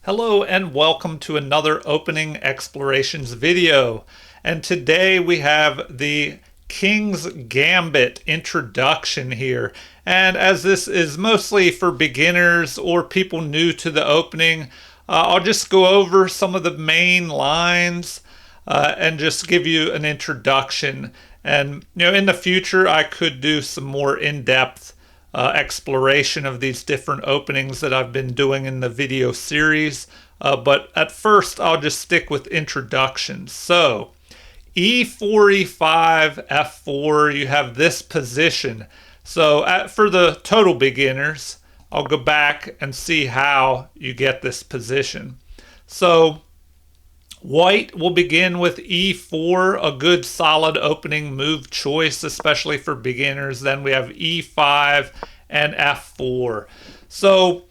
Hello and welcome to another opening explorations video. And today we have the King's Gambit introduction here. And as this is mostly for beginners or people new to the opening, I'll just go over some of the main lines and just give you an introduction. And in the future I could do some more in-depth exploration of these different openings that I've been doing in the video series. But at first, I'll just stick with introductions. So, E4, E5, F4, you have this position. So for the total beginners, I'll go back and see how you get this position. So, White will begin with E4, a good solid opening move choice, especially for beginners. Then we have E5 and F4. So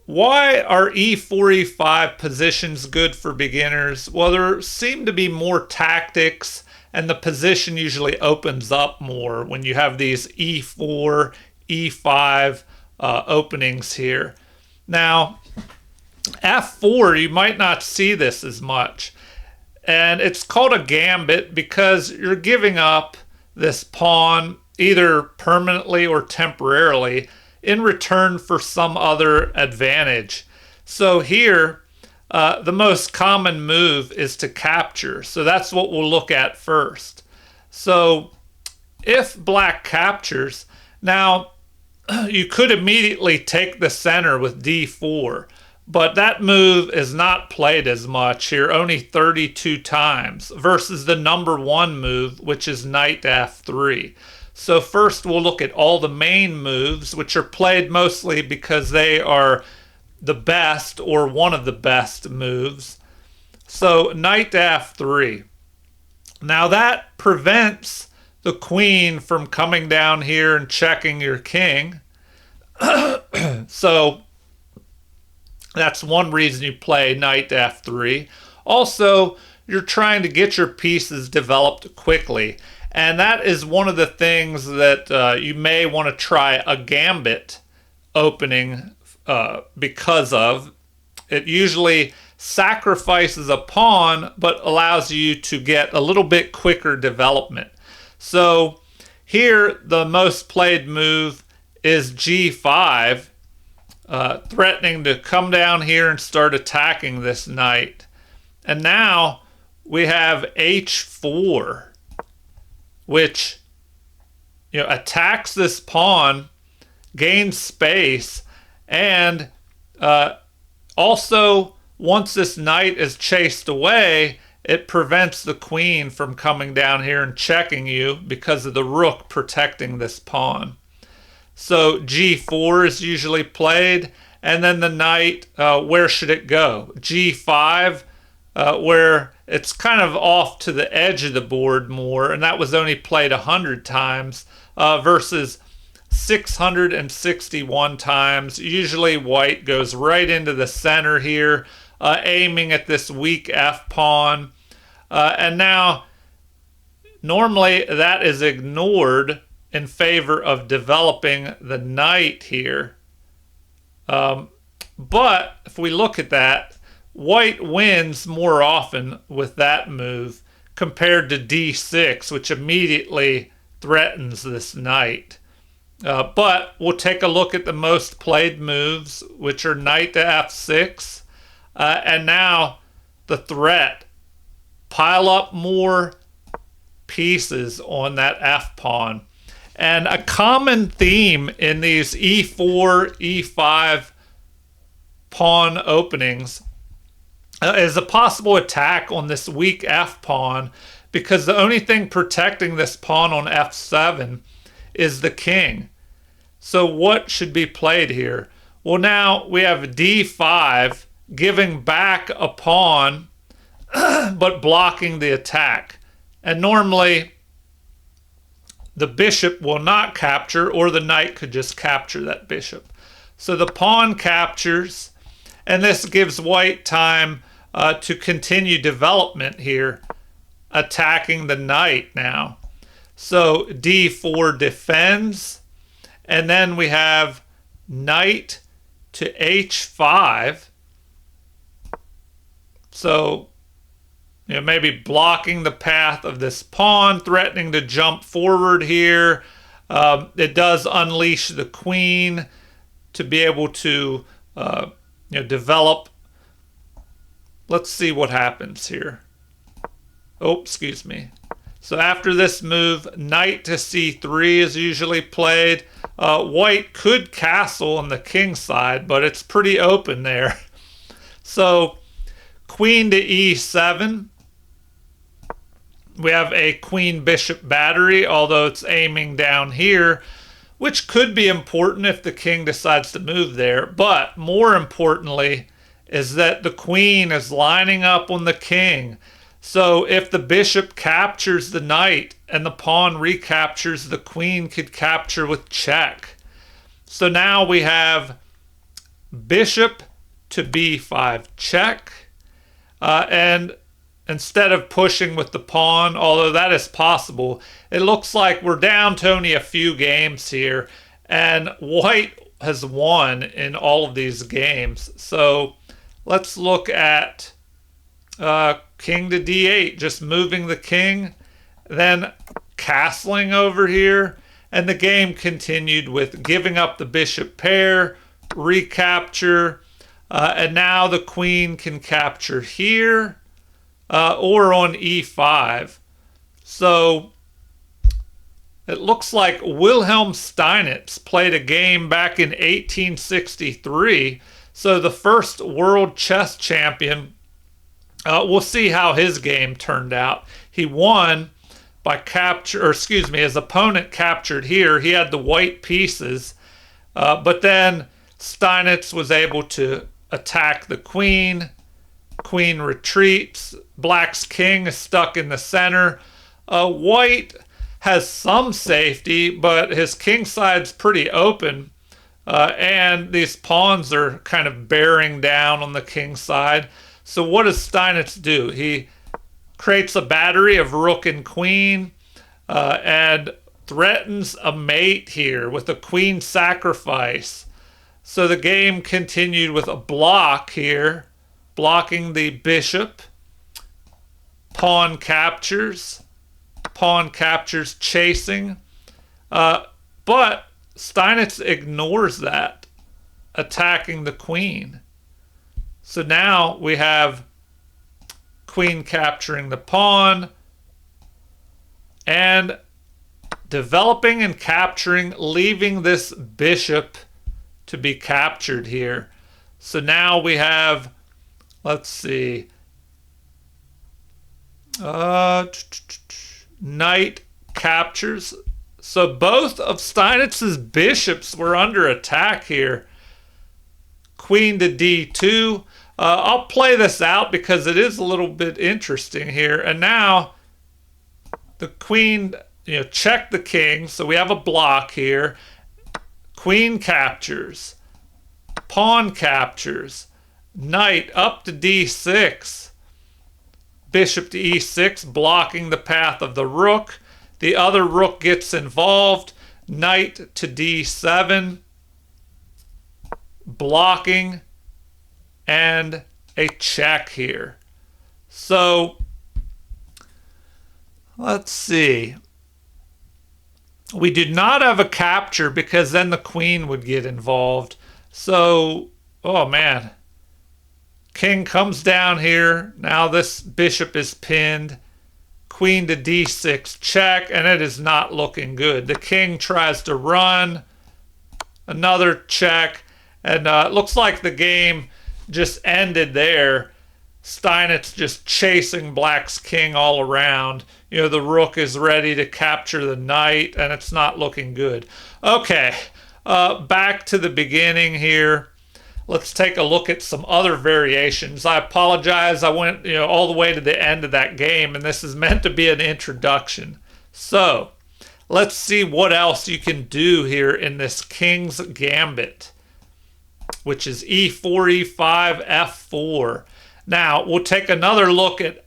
why are E4, E5 positions good for beginners? Well, there seem to be more tactics, and the position usually opens up more when you have these E4, E5 openings here. Now, F4, you might not see this as much. And it's called a gambit because you're giving up this pawn either permanently or temporarily in return for some other advantage. So here, the most common move is to capture. So that's what we'll look at first. So if black captures, now you could immediately take the center with D4. But that move is not played as much here, only 32 times, versus the number one move, which is knight to F3. So first we'll look at all the main moves, which are played mostly because they are the best or one of the best moves. So knight to F3. Now that prevents the queen from coming down here and checking your king. So that's one reason you play knight to F3. Also, you're trying to get your pieces developed quickly. And that is one of the things that you may want to try a gambit opening because of. It usually sacrifices a pawn, but allows you to get a little bit quicker development. So here, the most played move is G5. Threatening to come down here and start attacking this knight. And now we have H4, which attacks this pawn, gains space, and also once this knight is chased away, it prevents the queen from coming down here and checking you because of the rook protecting this pawn. So G4 is usually played, and then the knight, where should it go? G5, where it's kind of off to the edge of the board more, and that was only played 100 times versus 661 times. Usually white goes right into the center here, aiming at this weak F pawn. And now, normally that is ignored in favor of developing the knight here. But if we look at that, white wins more often with that move compared to D6, which immediately threatens this knight. But we'll take a look at the most played moves, which are knight to F6. And now the threat. Pile up more pieces on that F pawn. And a common theme in these E4, E5 pawn openings is a possible attack on this weak F pawn, because the only thing protecting this pawn on F7 is the king. So what should be played here? Well, now we have D5 giving back a pawn but blocking the attack. And normally the bishop will not capture, or the knight could just capture that bishop. So the pawn captures, and this gives white time to continue development here, attacking the knight now. So D4 defends, and then we have knight to H5, So, maybe blocking the path of this pawn, threatening to jump forward here. It does unleash the queen to be able to, develop. Let's see what happens here. Oh, excuse me. So after this move, knight to c3 is usually played. White could castle on the king side, but it's pretty open there. So queen to e7. We have a queen bishop battery, although it's aiming down here, which could be important if the king decides to move there. But more importantly is that the queen is lining up on the king. So if the bishop captures the knight and the pawn recaptures, the queen could capture with check. So now we have bishop to b5 check. And instead of pushing with the pawn, although that is possible, it looks like we're down to only a few games here. And white has won in all of these games. So let's look at king to d8, just moving the king, then castling over here, and the game continued with giving up the bishop pair, recapture, and now the queen can capture here or on e5. So it looks like Wilhelm Steinitz played a game back in 1863. So the first world chess champion. We'll see how his game turned out. He won by capture, or excuse me, his opponent captured here. He had the white pieces, but then Steinitz was able to attack the queen. Queen retreats. Black's king is stuck in the center. White has some safety, but his king side's pretty open, and these pawns are kind of bearing down on the king side. So what does Steinitz do? He creates a battery of rook and queen and threatens a mate here with a queen sacrifice. So the game continued with a block here, blocking the bishop. Pawn captures chasing. But Steinitz ignores that, attacking the queen. So now we have queen capturing the pawn and developing and capturing, leaving this bishop to be captured here. So now we have, let's see, knight captures. So both of Steinitz's bishops were under attack here. Queen to d2. I'll play this out because it is a little bit interesting here. And now the queen, check the king. So we have a block here. Queen captures. Pawn captures. Knight up to d6. Bishop to e6, blocking the path of the rook. The other rook gets involved. Knight to d7. Blocking. And a check here. So let's see. We did not have a capture because then the queen would get involved. So, oh man. King comes down here. Now this bishop is pinned. Queen to d6 check, and it is not looking good. The king tries to run. Another check. And it looks like the game just ended there. Steinitz just chasing Black's king all around. The rook is ready to capture the knight, and it's not looking good. Okay, back to the beginning here. Let's take a look at some other variations. I apologize. I went all the way to the end of that game, and this is meant to be an introduction. So let's see what else you can do here in this King's Gambit, which is e4, e5, f4. Now, we'll take another look at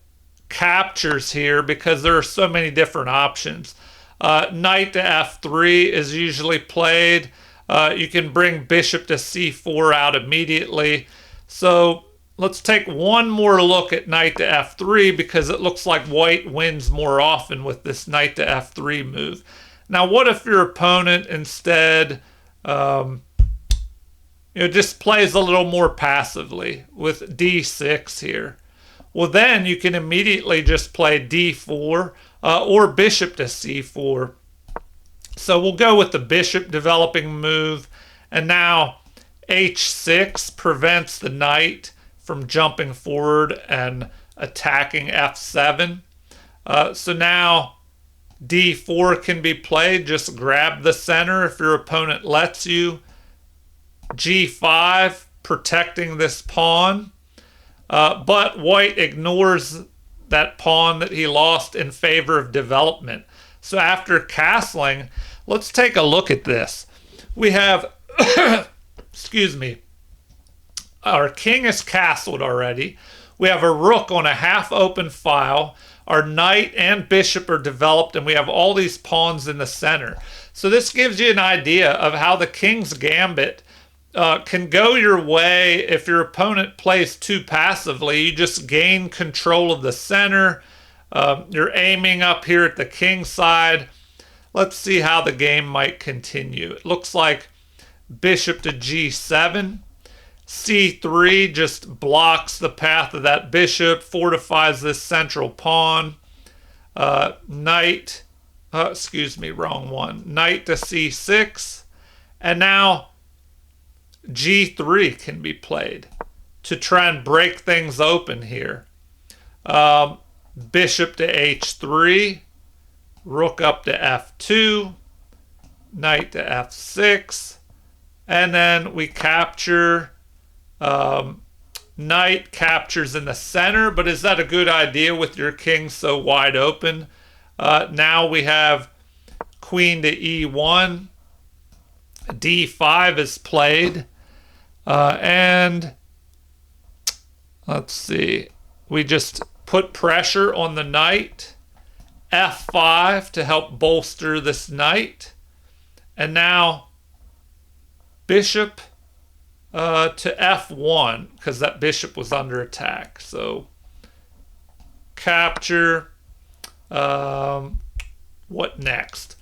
captures here because there are so many different options. Knight to f3 is usually played. You can bring bishop to c4 out immediately. So let's take one more look at knight to f3 because it looks like white wins more often with this knight to f3 move. Now, what if your opponent instead just plays a little more passively with d6 here? Well, then you can immediately just play d4 or bishop to c4. So we'll go with the bishop developing move. And now h6 prevents the knight from jumping forward and attacking f7. So now d4 can be played. Just grab the center if your opponent lets you. g5, protecting this pawn. But white ignores that pawn that he lost in favor of development. So after castling, let's take a look at this. We have, excuse me, our king is castled already. We have a rook on a half-open file. Our knight and bishop are developed, and we have all these pawns in the center. So this gives you an idea of how the king's gambit can go your way if your opponent plays too passively. You just gain control of the center. You're aiming up here at the king side. Let's see how the game might continue. It looks like bishop to g7. c3 just blocks the path of that bishop, fortifies this central pawn. Knight, excuse me, wrong one. Knight to c6. And now g3 can be played to try and break things open here. Bishop to h3, rook up to f2, knight to f6, and then we capture. Knight captures in the center, but is that a good idea with your king so wide open? Now we have queen to e1, d5 is played. And let's see, we just put pressure on the knight, f5 to help bolster this knight, and now bishop to f1 because that bishop was under attack. So capture. What next?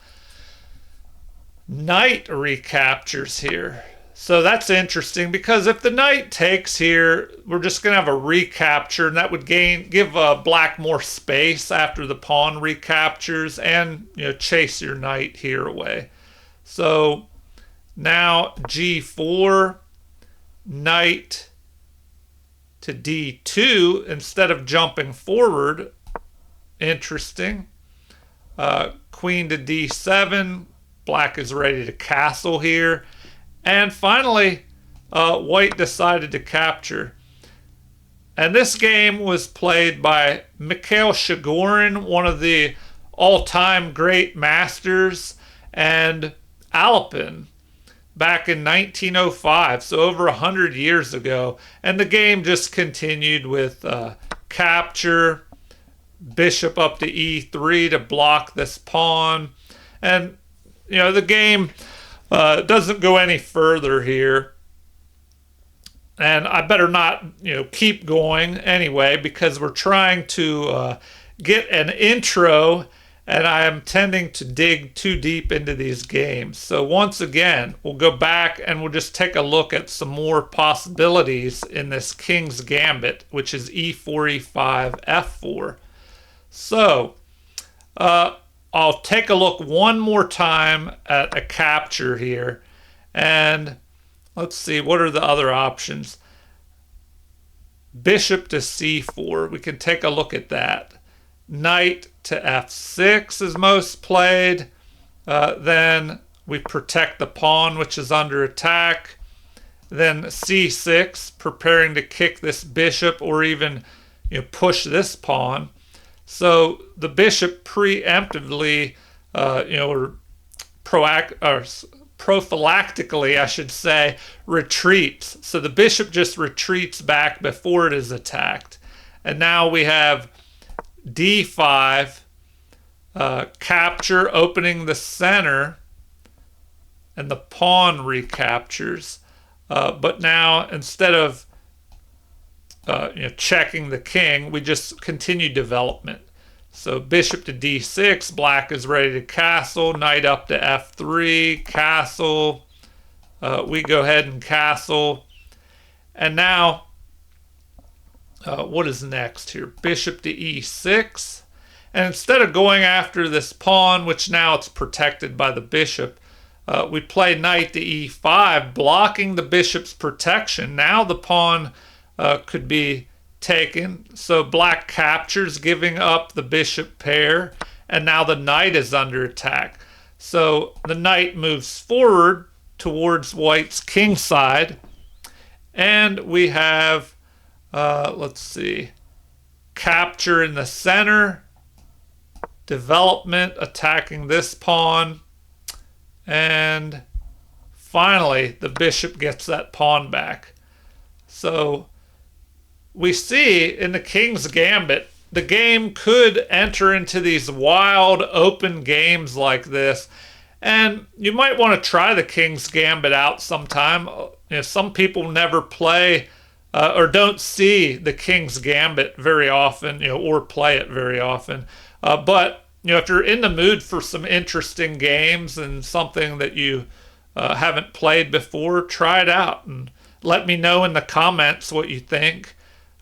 Knight recaptures here. So that's interesting because if the knight takes here, we're just going to have a recapture, and that would give black more space after the pawn recaptures, and chase your knight here away. So now g4, knight to d2 instead of jumping forward. Interesting. Queen to d7. Black is ready to castle here. And finally, white decided to capture. And this game was played by Mikhail Shigorin, one of the all-time great masters, and Alapin back in 1905, so over 100 years ago. And the game just continued with capture, bishop up to e3 to block this pawn. And, the game doesn't go any further here. And I better not, keep going anyway, because we're trying to get an intro, and I am tending to dig too deep into these games. So once again, we'll go back and we'll just take a look at some more possibilities in this King's Gambit, which is e4, e5, f4. So I'll take a look one more time at a capture here, and let's see, what are the other options? Bishop to c4, we can take a look at that. Knight to f6 is most played. Then we protect the pawn, which is under attack. Then c6, preparing to kick this bishop or even push this pawn. So the bishop preemptively, or prophylactically, I should say, retreats. So the bishop just retreats back before it is attacked. And now we have d5, capture, opening the center, and the pawn recaptures. But now, instead of checking the king. We just continue development. So bishop to d6, black is ready to castle, knight up to f3, castle. We go ahead and castle. And now, what is next here? Bishop to e6. And instead of going after this pawn, which now it's protected by the bishop, we play knight to e5, blocking the bishop's protection. Now the pawn could be taken. So black captures, giving up the bishop pair, and now the knight is under attack. So the knight moves forward towards white's king side, and we have, let's see, capture in the center, development attacking this pawn, and finally the bishop gets that pawn back. So we see in the King's Gambit, the game could enter into these wild open games like this. And you might want to try the King's Gambit out sometime. Some people never play or don't see the King's Gambit very often, or play it very often. But if you're in the mood for some interesting games and something that you haven't played before, try it out and let me know in the comments what you think.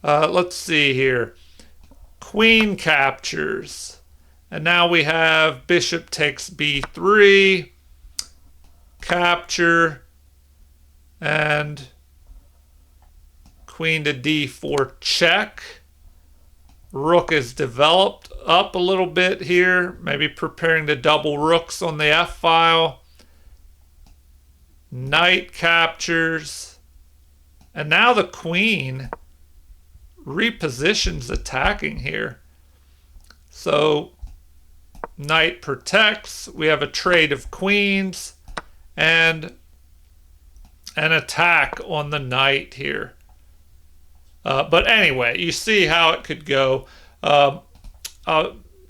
Let's see here. Queen captures. And now we have bishop takes b3, capture, and queen to d4 check. Rook is developed up a little bit here, maybe preparing to double rooks on the f file. Knight captures. And now the queen repositions attacking here. So knight protects. We have a trade of queens and an attack on the knight here. But anyway, you see how it could go. I'll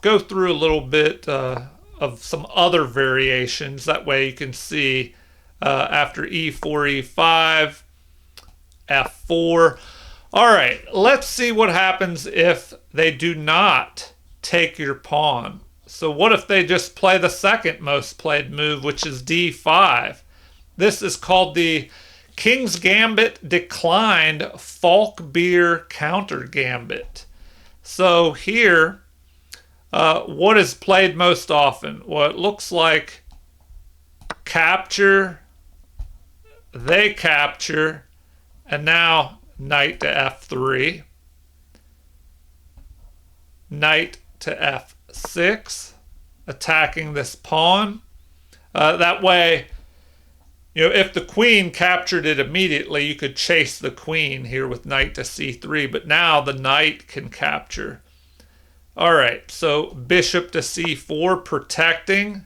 go through a little bit of some other variations. That way you can see after e4, e5, f4. All right, let's see what happens if they do not take your pawn. So what if they just play the second most played move, which is d5? This is called the King's Gambit declined Falkbeer counter gambit. So here, what is played most often? Well, it looks like capture, they capture, and now knight to f3, knight to f6, attacking this pawn. That way, if the queen captured it immediately, you could chase the queen here with knight to c3, but now the knight can capture. All right, so bishop to c4, protecting,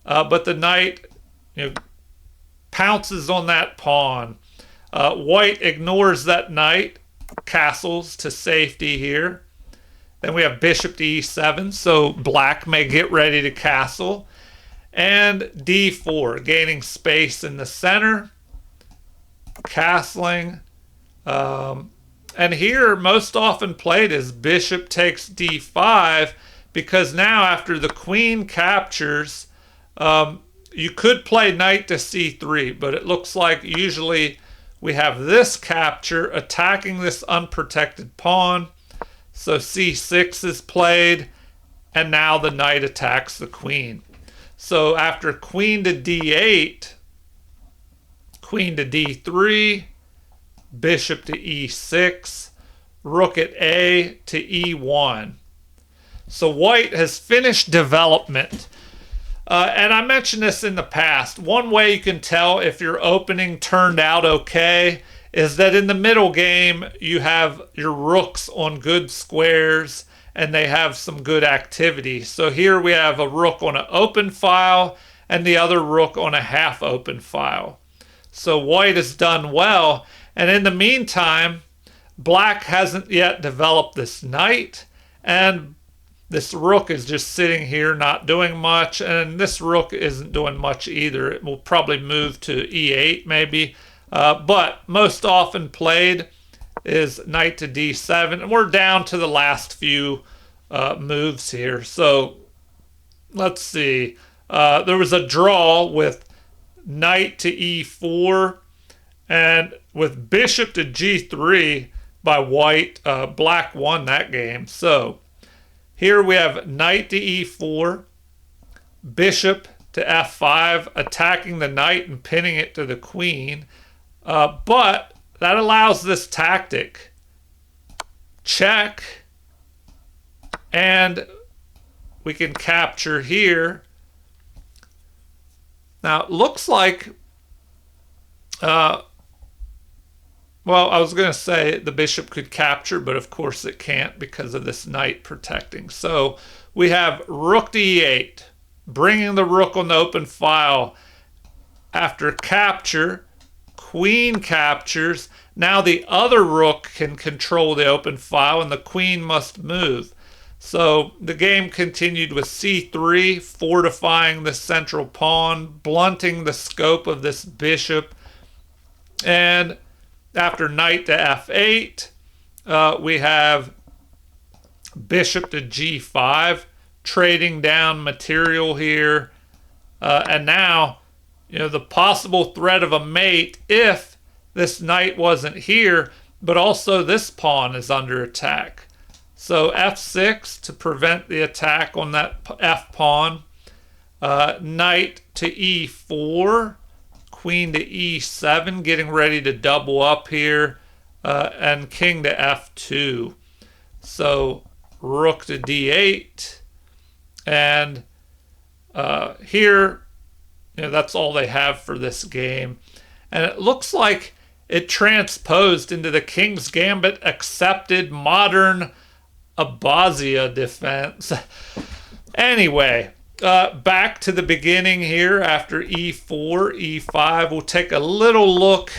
but the knight pounces on that pawn. White ignores that knight, castles to safety here. Then we have bishop to e7, so black may get ready to castle. And d4, gaining space in the center, castling. And here, most often played is bishop takes d5, because now after the queen captures, you could play knight to c3, but it looks like usually we have this capture attacking this unprotected pawn. So c6 is played, and now the knight attacks the queen. So after queen to d8, queen to d3, bishop to e6, rook at a to e1. So white has finished development. And I mentioned this in the past. One way you can tell if your opening turned out okay is that in the middle game you have your rooks on good squares and they have some good activity. So here we have a rook on an open file and the other rook on a half open file. So white has done well. And in the meantime, black hasn't yet developed this knight, and this rook is just sitting here not doing much, and this rook isn't doing much either. It will probably move to e8 maybe. But most often played is knight to d7. And we're down to the last few moves here. So let's see. There was a draw with knight to e4 and with bishop to g3 by white. Black won that game. So here we have knight to e4, bishop to f5, attacking the knight and pinning it to the queen. But that allows this tactic. Check. And we can capture here. Now, it looks like, well, I was going to say the bishop could capture, but of course it can't because of this knight protecting. So we have rook to e8, bringing the rook on the open file. After capture, queen captures. Now the other rook can control the open file and the queen must move. So the game continued with c3, fortifying the central pawn, blunting the scope of this bishop. And after knight to f8, we have bishop to g5, trading down material here. And now, the possible threat of a mate if this knight wasn't here, but also this pawn is under attack. So f6 to prevent the attack on that f pawn. Knight to e4, queen to e7, getting ready to double up here, and king to f2. So rook to d8, and here, that's all they have for this game. And it looks like it transposed into the King's Gambit accepted modern Abbasia defense. Anyway, back to the beginning here after e4, e5. We'll take a little look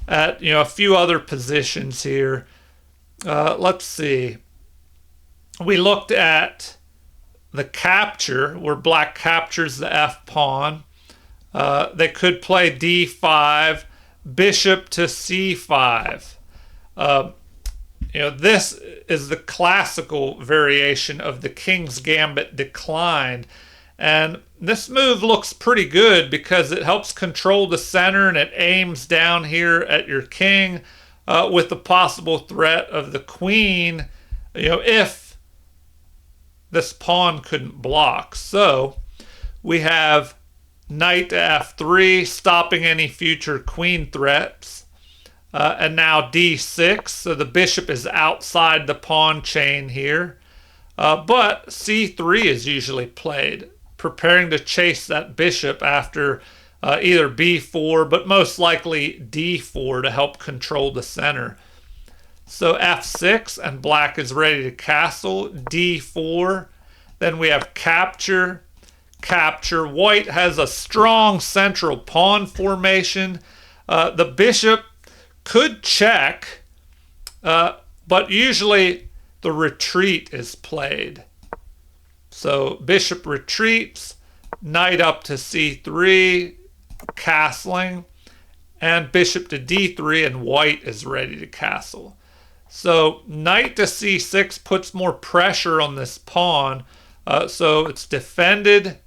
at a few other positions here. Let's see. We looked at the capture, where black captures the f pawn. They could play d5, bishop to c5. This is the classical variation of the King's Gambit declined. And this move looks pretty good because it helps control the center and it aims down here at your king with the possible threat of the queen, if this pawn couldn't block. So we have knight to f3, stopping any future queen threats. And now d6, so the bishop is outside the pawn chain here. But c3 is usually played, preparing to chase that bishop after either b4, but most likely d4 to help control the center. So f6, and black is ready to castle, d4. Then we have capture. White has a strong central pawn formation. The bishop could check, but usually the retreat is played. So bishop retreats, knight up to c3, castling, and bishop to d3, and white is ready to castle. So knight to c6 puts more pressure on this pawn, so it's defended.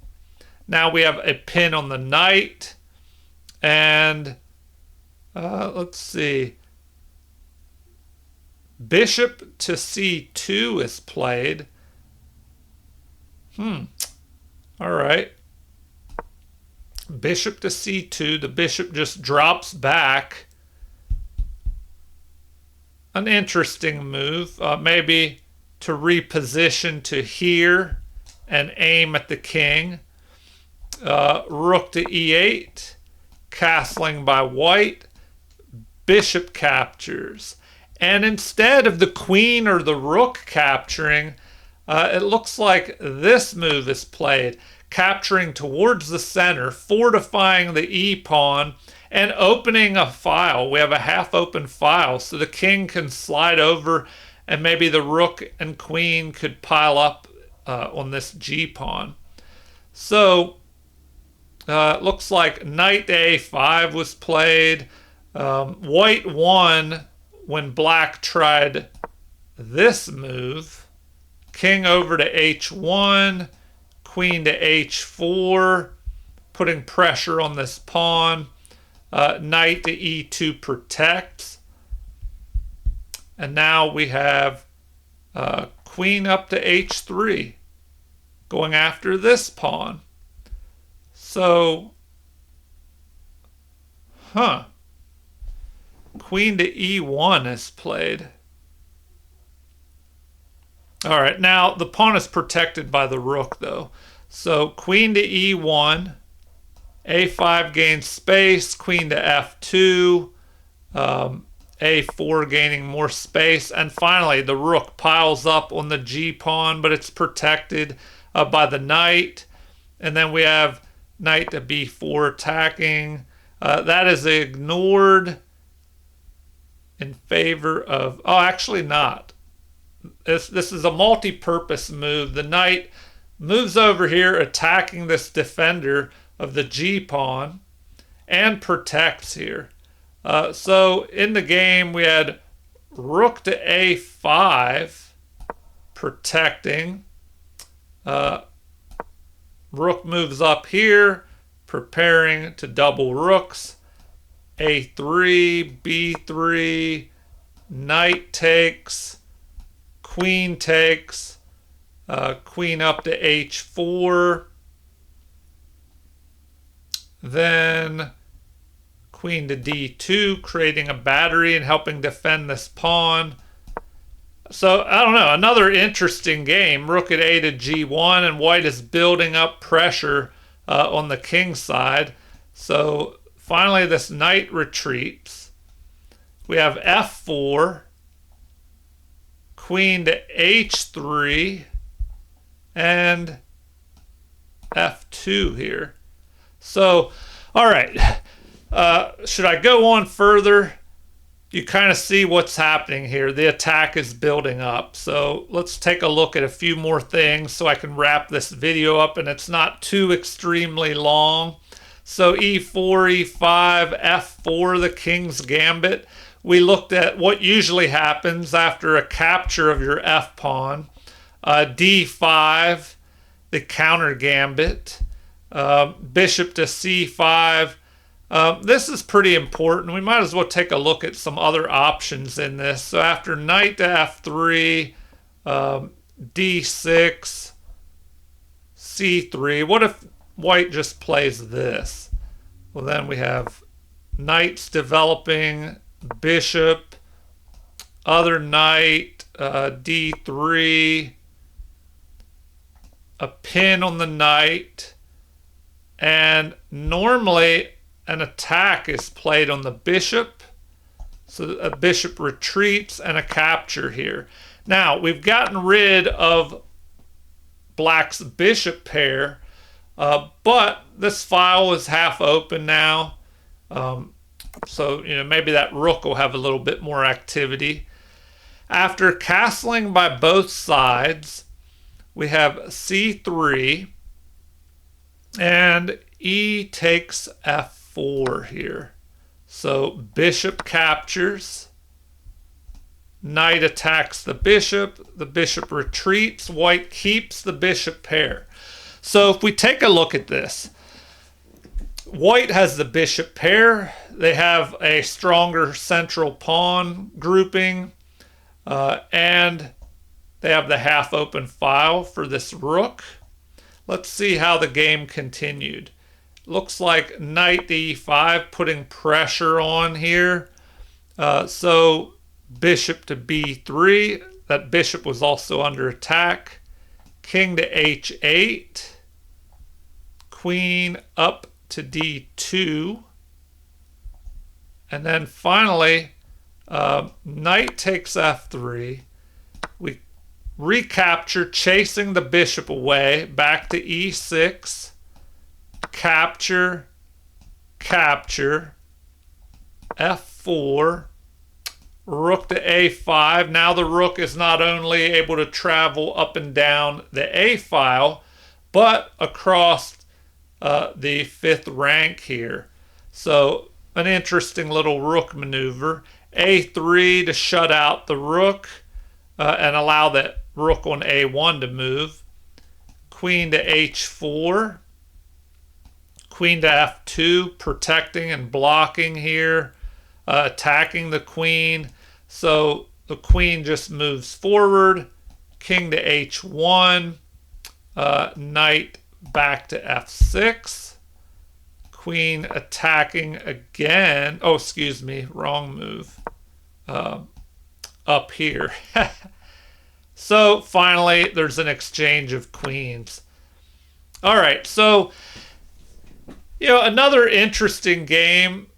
Now we have a pin on the knight, and let's see. Bishop to c2 is played. All right. Bishop to c2. The bishop just drops back. An interesting move. Maybe to reposition to here and aim at the king. Rook to e8. Castling by white. Bishop captures. And instead of the queen or the rook capturing, it looks like this move is played, capturing towards the center, fortifying the e-pawn, and opening a file. We have a half-open file, so the king can slide over, and maybe the rook and queen could pile up on this g-pawn. So it looks like knight to a5 was played. White won when black tried this move, king over to h1, queen to h4, putting pressure on this pawn, knight to e2 protects. And now we have queen up to h3, going after this pawn. So, queen to e1 is played. All right, now the pawn is protected by the rook, though. So queen to e1, a5 gains space, queen to f2, a4 gaining more space, and finally the rook piles up on the g-pawn, but it's protected by the knight. And then we have knight to b4 attacking. That is ignored in favor of... Oh, actually not. This is a multi-purpose move. The knight moves over here, attacking this defender of the g-pawn, and protects here. So in the game, we had rook to a5, protecting. Rook moves up here, preparing to double rooks. a3, b3, knight takes, queen takes, queen up to h4, then queen to d2, creating a battery and helping defend this pawn. So, I don't know, another interesting game. Rook at a to g1, and white is building up pressure on the king side. So, finally, this knight retreats. We have f4, queen to h3, and f2 here. So, all right, should I go on further? You kind of see what's happening here. The attack is building up. So let's take a look at a few more things so I can wrap this video up and it's not too extremely long. So e4, e5, f4, the king's gambit. We looked at what usually happens after a capture of your f-pawn. d5, the counter gambit. Bishop to c5. This is pretty important. We might as well take a look at some other options in this. So after knight to f3, d6, c3. What if white just plays this? Well, then we have knights developing, bishop, other knight, d3, a pin on the knight, and normally an attack is played on the bishop. So a bishop retreats and a capture here. Now, we've gotten rid of black's bishop pair, but this file is half open now. So, maybe that rook will have a little bit more activity. After castling by both sides, we have c3, and e takes f4 here. So bishop captures, knight attacks the bishop retreats, white keeps the bishop pair. So if we take a look at this, white has the bishop pair. They have a stronger central pawn grouping, and they have the half open file for this rook. Let's see how the game continued. Looks like knight to e5, putting pressure on here. So bishop to b3. That bishop was also under attack. King to h8. Queen up to d2. And then finally, knight takes f3. We recapture, chasing the bishop away, back to e6. Capture, capture, f4, rook to a5. Now the rook is not only able to travel up and down the a file, but across the fifth rank here. So an interesting little rook maneuver. a3 to shut out the rook and allow that rook on a1 to move. Queen to h4. Queen to f2, protecting and blocking here, attacking the queen. So the queen just moves forward. King to h1. Knight back to f6. Queen attacking again. Oh, excuse me, wrong move. Up here. So finally, there's an exchange of queens. All right, so another interesting game.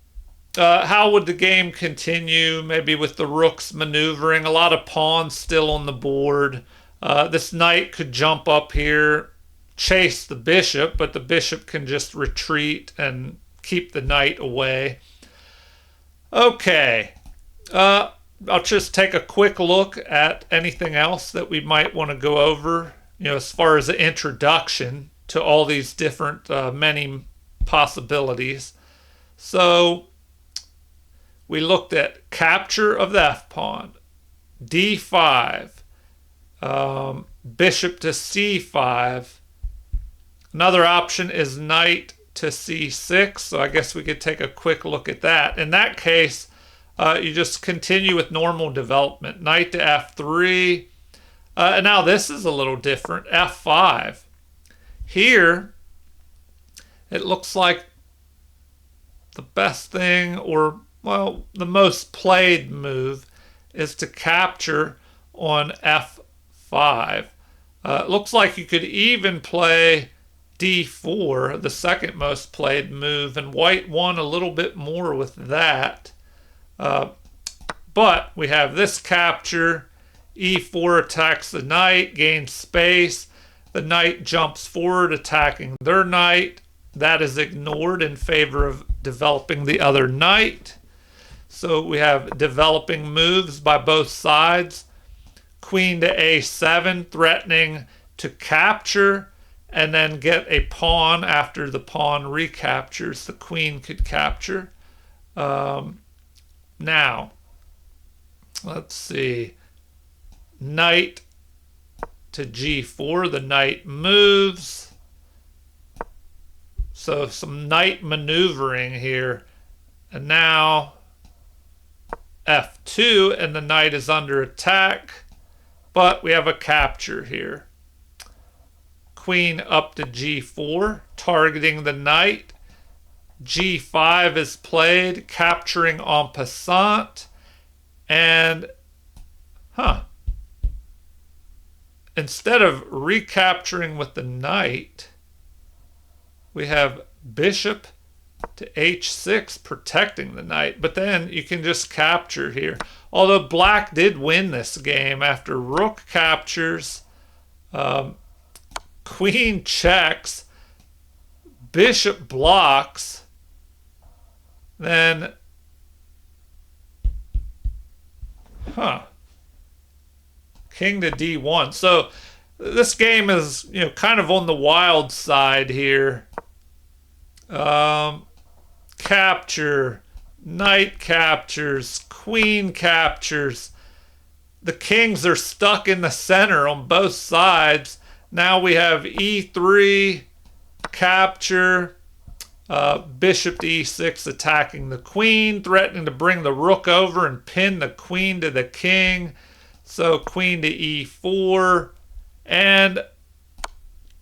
How would the game continue? Maybe with the rooks maneuvering. A lot of pawns still on the board. This knight could jump up here, chase the bishop, but the bishop can just retreat and keep the knight away. Okay. I'll just take a quick look at anything else that we might want to go over, as far as the introduction to all these different, many possibilities. So we looked at capture of the f-pawn, d5, bishop to c5. Another option is knight to c6, so I guess we could take a quick look at that. In that case, you just continue with normal development. Knight to f3. And now this is a little different. f5. Here, it looks like the best thing, or, well, the most played move is to capture on f5. It looks like you could even play d4, the second most played move, and white won a little bit more with that. But we have this capture. e4 attacks the knight, gains space. The knight jumps forward, attacking their knight. That is ignored in favor of developing the other knight. So we have developing moves by both sides. Queen to a7, threatening to capture and then get a pawn after the pawn recaptures. The queen could capture. Now, let's see. Knight to g4. The knight moves. So some knight maneuvering here. And now f2, and the knight is under attack. But we have a capture here. Queen up to g4, targeting the knight. g5 is played, capturing en passant. And, instead of recapturing with the knight, we have bishop to h6, protecting the knight. But then you can just capture here. Although black did win this game after rook captures, queen checks, bishop blocks, then, king to d1. So this game is, kind of on the wild side here. Capture, knight captures, queen captures. The kings are stuck in the center on both sides. Now we have e3, capture, bishop to e6 attacking the queen, threatening to bring the rook over and pin the queen to the king. So queen to e4 and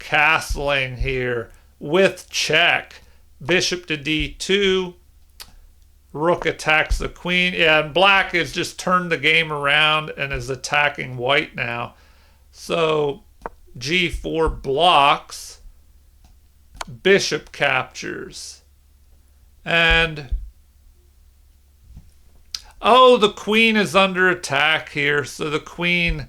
castling here with check. Bishop to d2. Rook attacks the queen. Yeah, and black has just turned the game around and is attacking white now. So g4 blocks. Bishop captures. And the queen is under attack here. So the queen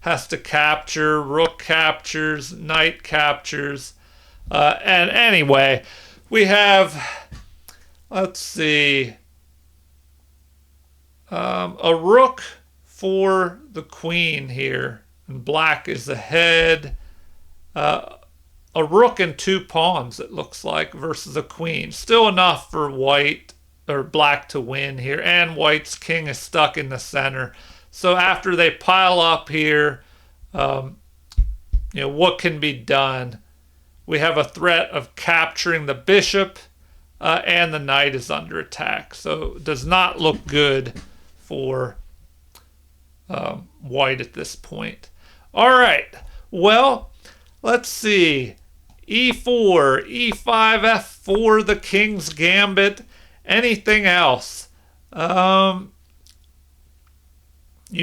has to capture. Rook captures. Knight captures. And anyway, we have, let's see, a rook for the queen here. And black is ahead. A rook and two pawns, it looks like, versus a queen. Still enough for white or black to win here, and white's king is stuck in the center. So after they pile up here, what can be done? We have a threat of capturing the bishop, and the knight is under attack. So it does not look good for white at this point. All right, well, let's see. E4, E5, F4, the king's gambit. Anything else? You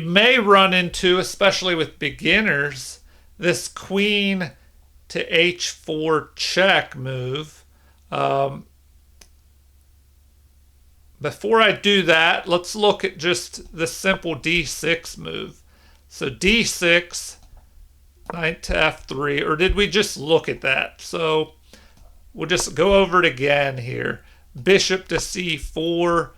may run into, especially with beginners, this queen to H4 check move. Before I do that, let's look at just the simple D6 move. So D6, knight to F3, or did we just look at that? So we'll just go over it again here. Bishop to C4,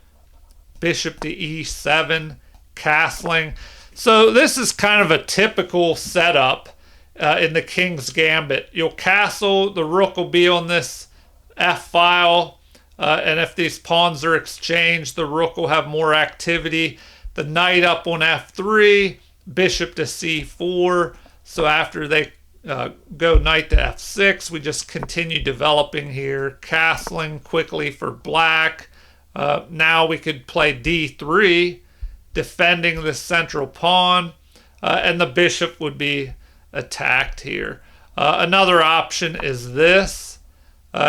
bishop to E7, castling. So this is kind of a typical setup in the king's gambit. You'll castle, the rook will be on this F file, and if these pawns are exchanged, the rook will have more activity. The knight up on F3, bishop to C4. So after they go knight to F6, we just continue developing here, castling quickly for black. Now we could play D3, defending the central pawn, and the bishop would be attacked here. Another option is this.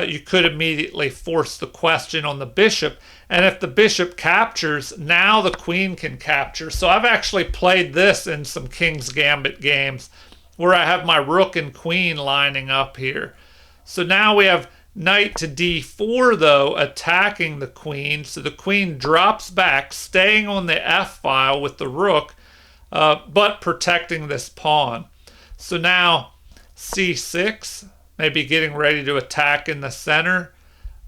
You could immediately force the question on the bishop, and if the bishop captures, now the queen can capture. So I've actually played this in some King's Gambit games where I have my rook and queen lining up here. So now we have knight to D4 though, attacking the queen. So the queen drops back, staying on the F file with the rook, but protecting this pawn. So now C6, maybe getting ready to attack in the center.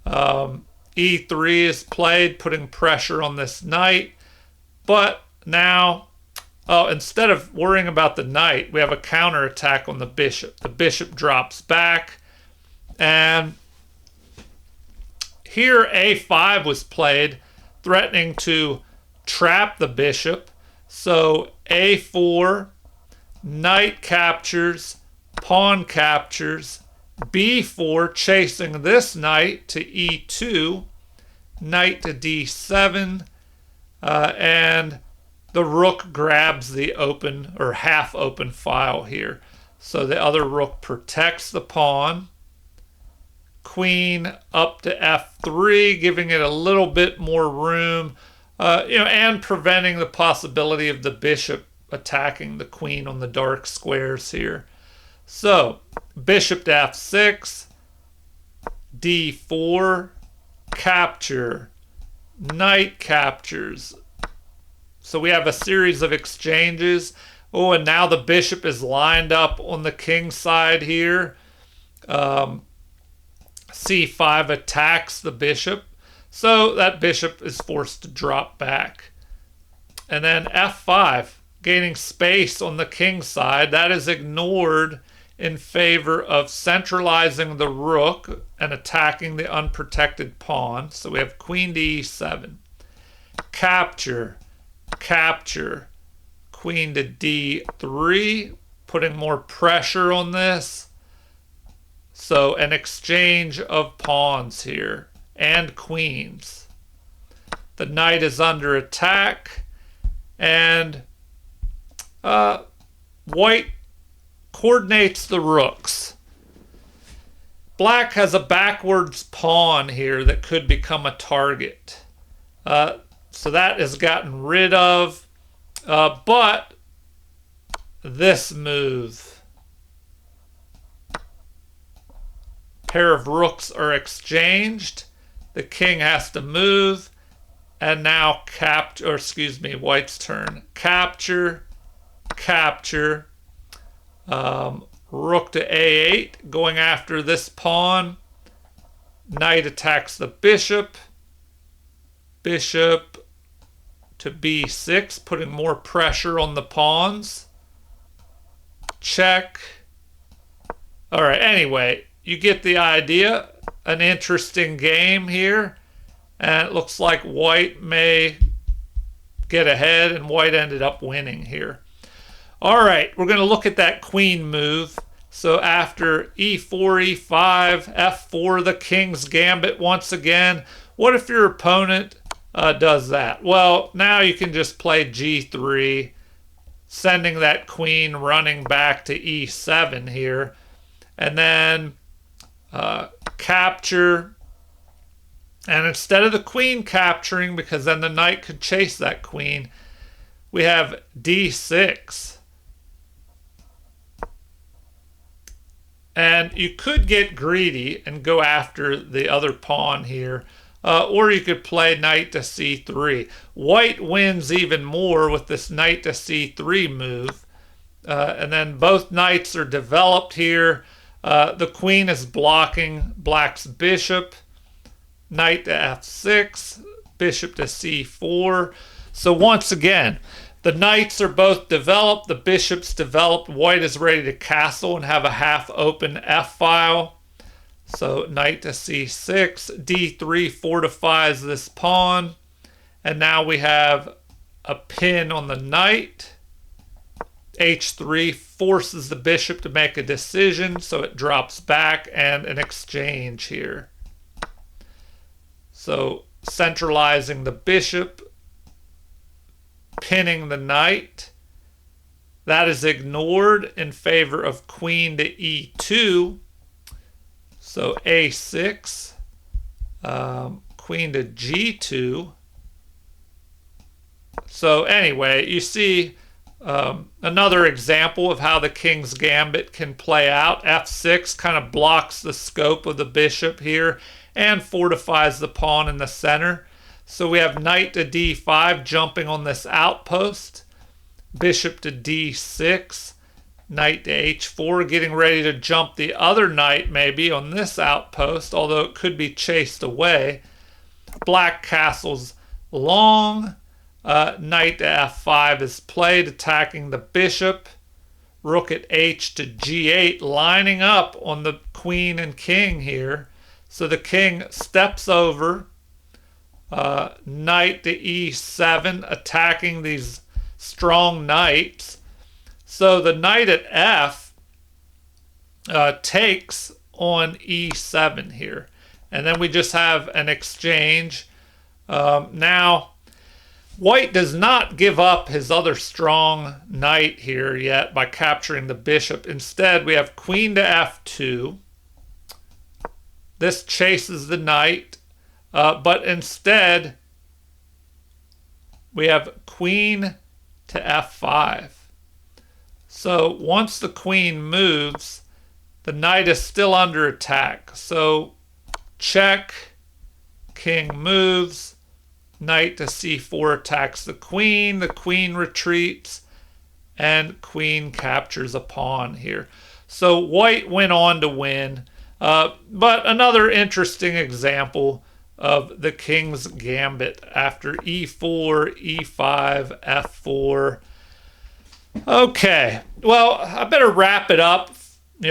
E3 is played, putting pressure on this knight. But now, instead of worrying about the knight, we have a counterattack on the bishop. The bishop drops back. And here A5 was played, threatening to trap the bishop. So A4, knight captures, pawn captures, B4 chasing this knight to E2, knight to D7, and the rook grabs the open or half open file here. So the other rook protects the pawn. Queen up to F3, giving it a little bit more room, and preventing the possibility of the bishop attacking the queen on the dark squares here. So bishop to F6, D4, capture, knight captures. So we have a series of exchanges. Oh, and now the bishop is lined up on the king side here. C5 attacks the bishop. So that bishop is forced to drop back. And then F5, gaining space on the king side. That is ignored in favor of centralizing the rook and attacking the unprotected pawn. So we have queen to E7. Capture, capture, queen to D3, putting more pressure on this. So an exchange of pawns here and queens. The knight is under attack, and white coordinates the rooks. Black has a backwards pawn here that could become a target. So that is gotten rid of. But this move. Pair of rooks are exchanged. The king has to move. And now white's turn. Capture, capture. Rook to A8, going after this pawn. Knight attacks the bishop. Bishop to B6, putting more pressure on the pawns. Check. All right, anyway, you get the idea. An interesting game here. And it looks like white may get ahead, and white ended up winning here. All right, we're going to look at that queen move. So after e4, e5, f4, the king's gambit once again. What if your opponent does that? Well, now you can just play g3, sending that queen running back to e7 here. And then capture. And instead of the queen capturing, because then the knight could chase that queen, we have d6. And you could get greedy and go after the other pawn here. Or you could play knight to c3. White wins even more with this knight to c3 move. And then both knights are developed here. The queen is blocking black's bishop. Knight to f6. Bishop to c4. So once again, the knights are both developed, the bishop's developed, white is ready to castle and have a half open f-file. So knight to c6, d3 fortifies this pawn, and now we have a pin on the knight. h3 forces the bishop to make a decision, so it drops back, and an exchange here. So centralizing the bishop, pinning the knight. That is ignored in favor of queen to e2. So a6, queen to g2. So anyway, you see another example of how the king's gambit can play out. f6 kind of blocks the scope of the bishop here and fortifies the pawn in the center. So we have knight to d5 jumping on this outpost, bishop to d6, knight to h4, getting ready to jump the other knight maybe on this outpost, although it could be chased away. Black castles long, knight to f5 is played, attacking the bishop, rook at h to g8, lining up on the queen and king here. So the king steps over, knight to e7, attacking these strong knights. So the knight at f takes on e7 here. And then we just have an exchange. Now, white does not give up his other strong knight here yet by capturing the bishop. Instead, we have queen to f2. This chases the knight. But instead, we have queen to f5. So once the queen moves, the knight is still under attack. So check, king moves, knight to c4 attacks the queen retreats, and queen captures a pawn here. So white went on to win. But another interesting example of the king's gambit after e4, e5, f4. Okay, well, I better wrap it up,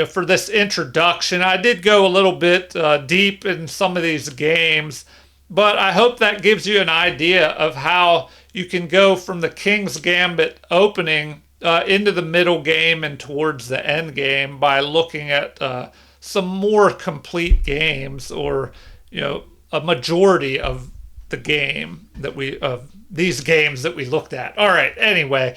for this introduction. I did go a little bit deep in some of these games, but I hope that gives you an idea of how you can go from the king's gambit opening into the middle game and towards the end game by looking at some more complete games, or a majority of the game that these games that we looked at. All right, anyway,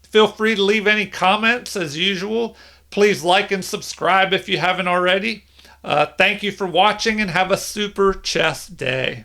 feel free to leave any comments as usual. Please like and subscribe if you haven't already. Thank you for watching, and have a super chess day.